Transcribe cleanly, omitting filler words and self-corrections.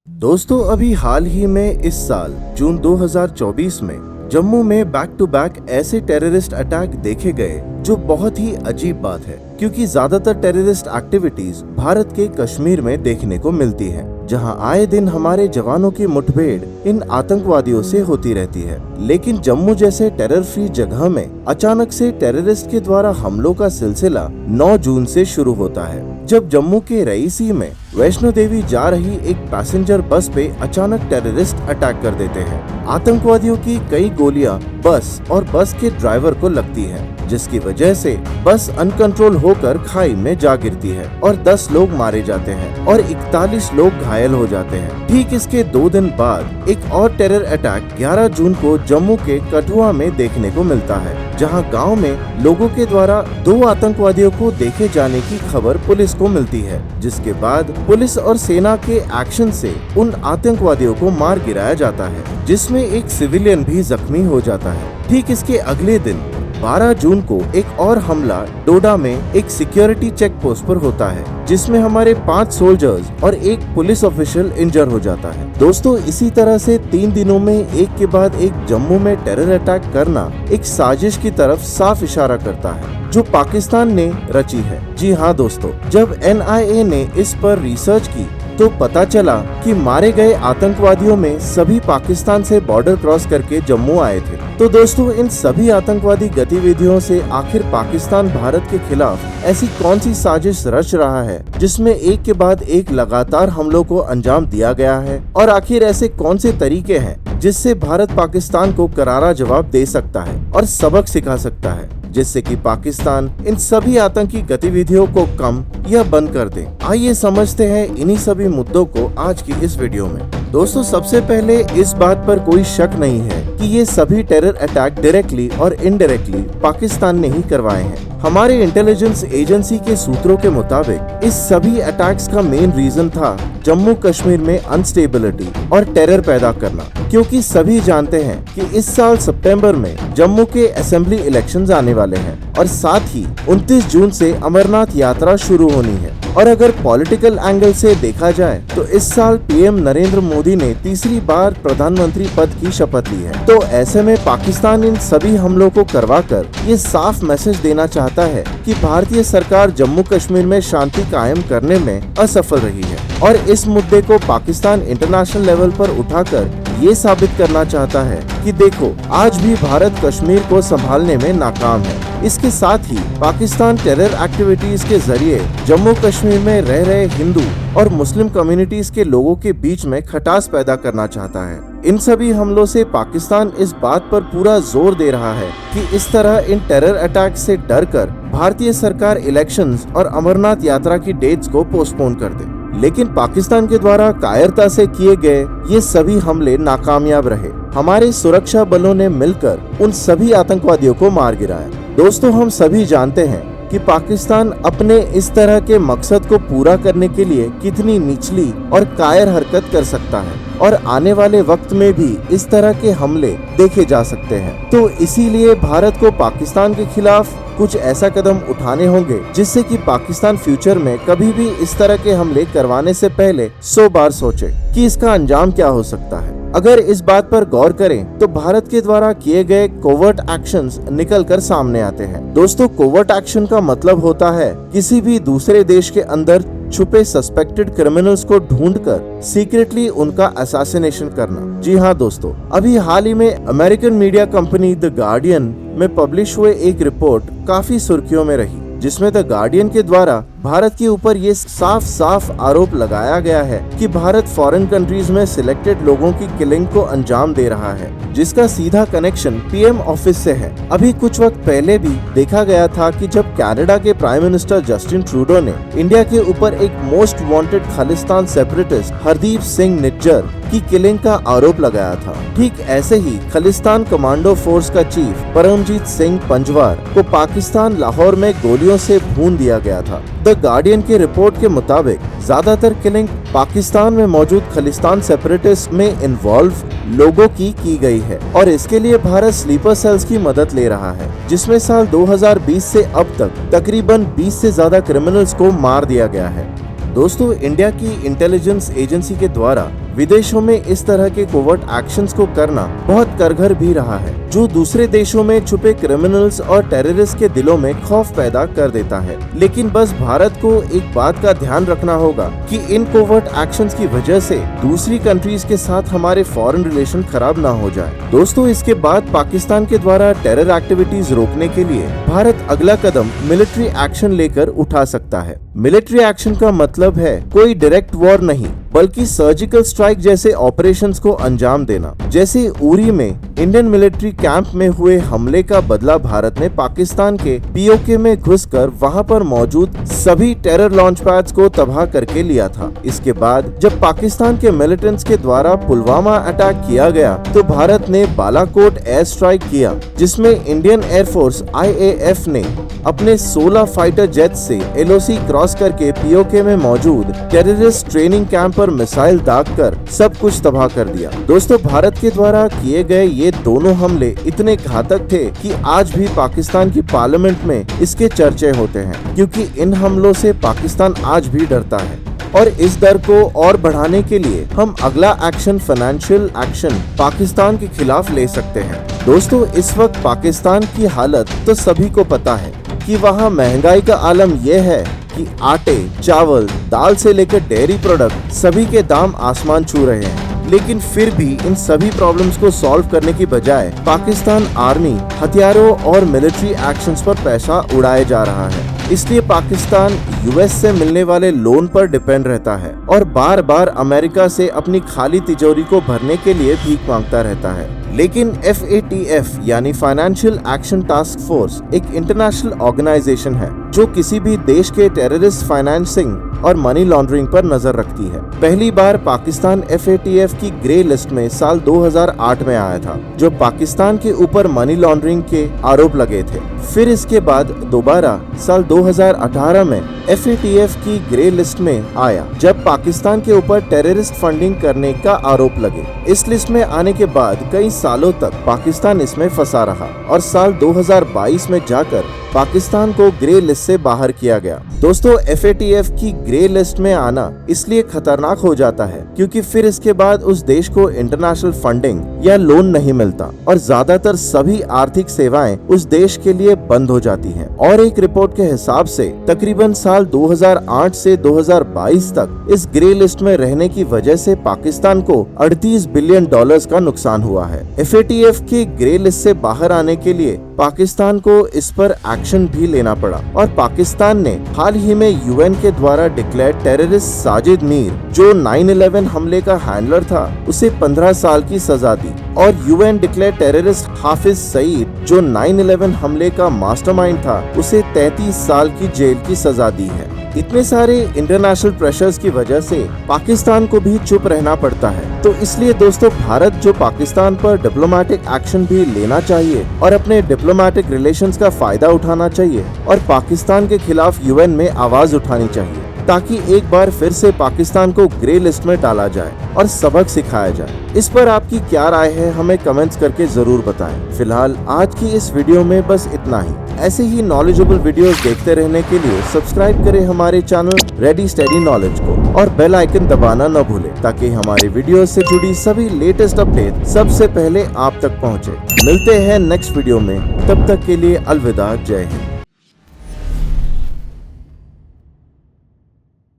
दोस्तों अभी हाल ही में इस साल जून 2024 में जम्मू में बैक टू बैक ऐसे टेररिस्ट अटैक देखे गए जो बहुत ही अजीब बात है, क्योंकि ज्यादातर टेररिस्ट एक्टिविटीज भारत के कश्मीर में देखने को मिलती है, जहां आए दिन हमारे जवानों की मुठभेड़ इन आतंकवादियों से होती रहती है। लेकिन जम्मू जैसे टेरर फ्री जगह में अचानक से टेररिस्ट के द्वारा हमलों का सिलसिला 9 जून से शुरू होता है, जब जम्मू के रईसी में वैष्णो देवी जा रही एक पैसेंजर बस पे अचानक टेररिस्ट अटैक कर देते हैं। आतंकवादियों की कई गोलियां बस और बस के ड्राइवर को लगती हैं, जिसकी वजह से बस अनकंट्रोल होकर खाई में जा गिरती है और 10 लोग मारे जाते हैं और 41 लोग घायल हो जाते हैं। ठीक इसके 2 दिन बाद एक और टेरर अटैक 11 जून को जम्मू के कठुआ में देखने को मिलता है, जहां गांव में लोगों के द्वारा 2 आतंकवादियों को देखे जाने की खबर पुलिस को मिलती है, जिसके बाद पुलिस और सेना के एक्शन से उन आतंकवादियों को मार गिराया जाता है, जिसमें एक सिविलियन भी जख्मी हो जाता है। ठीक इसके अगले दिन 12 जून को एक और हमला डोडा में एक सिक्योरिटी चेक पोस्ट पर होता है, जिसमें हमारे 5 सोल्जर्स और एक पुलिस ऑफिशियल इंजर हो जाता है। दोस्तों इसी तरह से 3 दिनों में एक के बाद एक जम्मू में टेरर अटैक करना एक साजिश की तरफ साफ इशारा करता है, जो पाकिस्तान ने रची है। जी हाँ दोस्तों, जब NIA ने इस पर रिसर्च की तो पता चला कि मारे गए आतंकवादियों में सभी पाकिस्तान से बॉर्डर क्रॉस करके जम्मू आए थे। तो दोस्तों इन सभी आतंकवादी गतिविधियों से आखिर पाकिस्तान भारत के खिलाफ ऐसी कौन सी साजिश रच रहा है, जिसमें एक के बाद एक लगातार हमलों को अंजाम दिया गया है, और आखिर ऐसे कौन से तरीके हैं जिससे भारत पाकिस्तान को करारा जवाब दे सकता है और सबक सिखा सकता है, जिससे कि पाकिस्तान इन सभी आतंकी गतिविधियों को कम या बंद कर दे। आइए समझते हैं इन्हीं सभी मुद्दों को आज की इस वीडियो में। दोस्तों सबसे पहले इस बात पर कोई शक नहीं है कि ये सभी टेरर अटैक डायरेक्टली और इनडायरेक्टली पाकिस्तान ने ही करवाए हैं। हमारे इंटेलिजेंस एजेंसी के सूत्रों के मुताबिक इस सभी अटैक्स का मेन रीजन था जम्मू कश्मीर में अनस्टेबिलिटी और टेरर पैदा करना, क्योंकि सभी जानते हैं कि इस साल सितंबर में जम्मू के असेंबली इलेक्शंस आने वाले हैं और साथ ही 29 जून से अमरनाथ यात्रा शुरू होनी है। और अगर पॉलिटिकल एंगल से देखा जाए तो इस साल PM नरेंद्र मोदी ने तीसरी बार प्रधानमंत्री पद की शपथ ली है। तो ऐसे में पाकिस्तान इन सभी हमलों को करवाकर ये साफ मैसेज देना चाहता है कि भारतीय सरकार जम्मू कश्मीर में शांति कायम करने में असफल रही है, और इस मुद्दे को पाकिस्तान इंटरनेशनल लेवल पर उठाकर ये साबित करना चाहता है कि देखो आज भी भारत कश्मीर को संभालने में नाकाम है। इसके साथ ही पाकिस्तान टेरर एक्टिविटीज के जरिए जम्मू कश्मीर में रह रहे हिंदू और मुस्लिम कम्युनिटीज के लोगों के बीच में खटास पैदा करना चाहता है। इन सभी हमलों से पाकिस्तान इस बात पर पूरा जोर दे रहा है कि इस तरह इन टेरर अटैक से डरकर भारतीय सरकार इलेक्शंस और अमरनाथ यात्रा की डेट्स को पोस्टपोन कर दे। लेकिन पाकिस्तान के द्वारा कायरता से किए गए ये सभी हमले नाकामयाब रहे। हमारे सुरक्षा बलों ने मिलकर उन सभी आतंकवादियों को मार गिराया। दोस्तों हम सभी जानते हैं कि पाकिस्तान अपने इस तरह के मकसद को पूरा करने के लिए कितनी निचली और कायर हरकत कर सकता है, और आने वाले वक्त में भी इस तरह के हमले देखे जा सकते हैं। तो इसीलिए भारत को पाकिस्तान के खिलाफ कुछ ऐसा कदम उठाने होंगे जिससे कि पाकिस्तान फ्यूचर में कभी भी इस तरह के हमले करवाने से पहले 100 बार सोचे कि इसका अंजाम क्या हो सकता है। अगर इस बात पर गौर करें तो भारत के द्वारा किए गए कोवर्ट एक्शंस निकल कर सामने आते हैं। दोस्तों कोवर्ट एक्शन का मतलब होता है किसी भी दूसरे देश के अंदर छुपे सस्पेक्टेड क्रिमिनल्स को ढूंढकर सीक्रेटली उनका असैसिनेशन करना। जी हाँ दोस्तों, अभी हाल ही में American media company the guardian में पब्लिश हुए एक रिपोर्ट काफी सुर्खियों में रही, जिसमें द गार्डियन के द्वारा भारत के ऊपर ये साफ साफ आरोप लगाया गया है कि भारत फॉरेन कंट्रीज में सिलेक्टेड लोगों की किलिंग को अंजाम दे रहा है, जिसका सीधा कनेक्शन PM ऑफिस से है। अभी कुछ वक्त पहले भी देखा गया था कि जब कनाडा के प्राइम मिनिस्टर जस्टिन ट्रूडो ने इंडिया के ऊपर एक most wanted Khalistan separatist Hardeep Singh Nijjar की किलिंग का आरोप लगाया था, ठीक ऐसे ही खालिस्तान कमांडो फोर्स का चीफ परमजीत सिंह पंजवार को पाकिस्तान लाहौर में गोलियों से भून दिया गया था। द गार्डियन की रिपोर्ट के मुताबिक ज्यादातर किलिंग पाकिस्तान में मौजूद खालिस्तान सेपरेटिस्ट में इन्वॉल्व लोगों की गई है, और इसके लिए भारत स्लीपर सेल्स की मदद ले रहा है, जिसमें साल 2020 से अब तक तकरीबन 20 से ज्यादा क्रिमिनल्स को मार दिया गया है। दोस्तों इंडिया की इंटेलिजेंस एजेंसी के द्वारा विदेशों में इस तरह के कोवर्ट एक्शंस को करना बहुत कारगर भी रहा है, जो दूसरे देशों में छुपे क्रिमिनल्स और टेररिस्ट के दिलों में खौफ पैदा कर देता है। लेकिन बस भारत को एक बात का ध्यान रखना होगा कि इन कोवर्ट एक्शंस की वजह से दूसरी कंट्रीज के साथ हमारे फॉरेन रिलेशन खराब ना हो जाए। दोस्तों, इसके बाद पाकिस्तान के द्वारा टेरर एक्टिविटीज रोकने के लिए भारत अगला कदम मिलिट्री एक्शन लेकर उठा सकता है। मिलिट्री एक्शन का मतलब है कोई डायरेक्ट वॉर नहीं, बल्कि सर्जिकल स्ट्राइक जैसे ऑपरेशंस को अंजाम देना। जैसे उरी में इंडियन मिलिट्री कैंप में हुए हमले का बदला भारत ने पाकिस्तान के पीओके में घुसकर वहां पर मौजूद सभी टेरर लॉन्च पैड्स को तबाह करके लिया था। इसके बाद जब पाकिस्तान के मिलिटेंट्स के द्वारा पुलवामा अटैक किया गया तो भारत ने बालाकोट एयर स्ट्राइक किया, जिसमें इंडियन एयरफोर्स IAF ने अपने 16 फाइटर जेट से LOC क्रॉस करके पीओके में मौजूद टेररिस्ट ट्रेनिंग कैंप पर मिसाइल दागकर सब कुछ तबाह कर दिया। दोस्तों, भारत के द्वारा किए गए ये दोनों हमले इतने घातक थे कि आज भी पाकिस्तान की पार्लियामेंट में इसके चर्चे होते हैं, क्योंकि इन हमलों से पाकिस्तान आज भी डरता है। और इस डर को और बढ़ाने के लिए हम अगला एक्शन फाइनेंशियल एक्शन पाकिस्तान के खिलाफ ले सकते हैं। दोस्तों, इस वक्त पाकिस्तान की हालत तो सभी को पता है कि वहाँ महंगाई का आलम यह है कि आटे, चावल, दाल से लेकर डेयरी प्रोडक्ट सभी के दाम आसमान छू रहे हैं। लेकिन फिर भी इन सभी प्रॉब्लम्स को सॉल्व करने की बजाय पाकिस्तान आर्मी हथियारों और मिलिट्री एक्शंस पर पैसा उड़ाए जा रहा है। इसलिए पाकिस्तान US से मिलने वाले लोन पर डिपेंड रहता है और बार बार अमेरिका से अपनी खाली तिजोरी को भरने के लिए भीख मांगता रहता है। लेकिन FATF यानी फाइनेंशियल एक्शन टास्क फोर्स एक इंटरनेशनल ऑर्गेनाइजेशन है जो किसी भी देश के टेररिस्ट फाइनेंसिंग और मनी लॉन्ड्रिंग पर नजर रखती है। पहली बार पाकिस्तान FATF की ग्रे लिस्ट में साल 2008 में आया था, जो पाकिस्तान के ऊपर मनी लॉन्ड्रिंग के आरोप लगे थे। फिर इसके बाद दोबारा साल 2018 में FATF की ग्रे लिस्ट में आया, जब पाकिस्तान के ऊपर टेररिस्ट फंडिंग करने का आरोप लगे। इस लिस्ट में आने के बाद कई सालों तक पाकिस्तान इसमें फंसा रहा और साल 2022 में जाकर पाकिस्तान को ग्रे लिस्ट से बाहर किया गया। दोस्तों, FATF की ग्रे लिस्ट में आना इसलिए खतरनाक हो जाता है क्योंकि फिर इसके बाद उस देश को इंटरनेशनल फंडिंग या लोन नहीं मिलता और ज्यादातर सभी आर्थिक सेवाएं उस देश के लिए बंद हो जाती हैं। और एक रिपोर्ट के हिसाब से तकरीबन साल 2008 से 2022 तक इस ग्रे लिस्ट में रहने की वजह से पाकिस्तान को $38 बिलियन का नुकसान हुआ है। FATF के ग्रे लिस्ट से बाहर आने के लिए पाकिस्तान को इस पर एक्शन भी लेना पड़ा और पाकिस्तान ने हाल ही में UN के द्वारा डिक्लेयर टेररिस्ट साजिद मीर, जो 9/11 हमले का हैंडलर था, उसे 15 साल की सजा दी और UN declare terrorist Hafiz Saeed, जो 9/11 हमले का मास्टरमाइंड था, उसे 33 साल की जेल की सजा दी है। इतने सारे इंटरनेशनल प्रेशर्स की वजह से पाकिस्तान को भी चुप रहना पड़ता है। तो इसलिए दोस्तों, भारत जो पाकिस्तान पर डिप्लोमेटिक एक्शन भी लेना चाहिए और अपने डिप्लोमेटिक रिलेशंस का फायदा उठाना चाहिए और पाकिस्तान के खिलाफ UN में आवाज उठानी चाहिए, ताकि एक बार फिर से पाकिस्तान को ग्रे लिस्ट में डाला जाए और सबक सिखाया जाए। इस पर आपकी क्या राय है, हमें कमेंट्स करके जरूर बताएं। फिलहाल आज की इस वीडियो में बस इतना ही। ऐसे ही नॉलेजेबल वीडियोस देखते रहने के लिए सब्सक्राइब करें हमारे चैनल रेडी स्टडी नॉलेज को और बेल आइकन दबाना न भूलें, ताकि हमारे वीडियो से जुड़ी सभी लेटेस्ट अपडेट सबसे पहले आप तक पहुंचे। मिलते हैं नेक्स्ट वीडियो में, तब तक के लिए अलविदा, जय हिंद।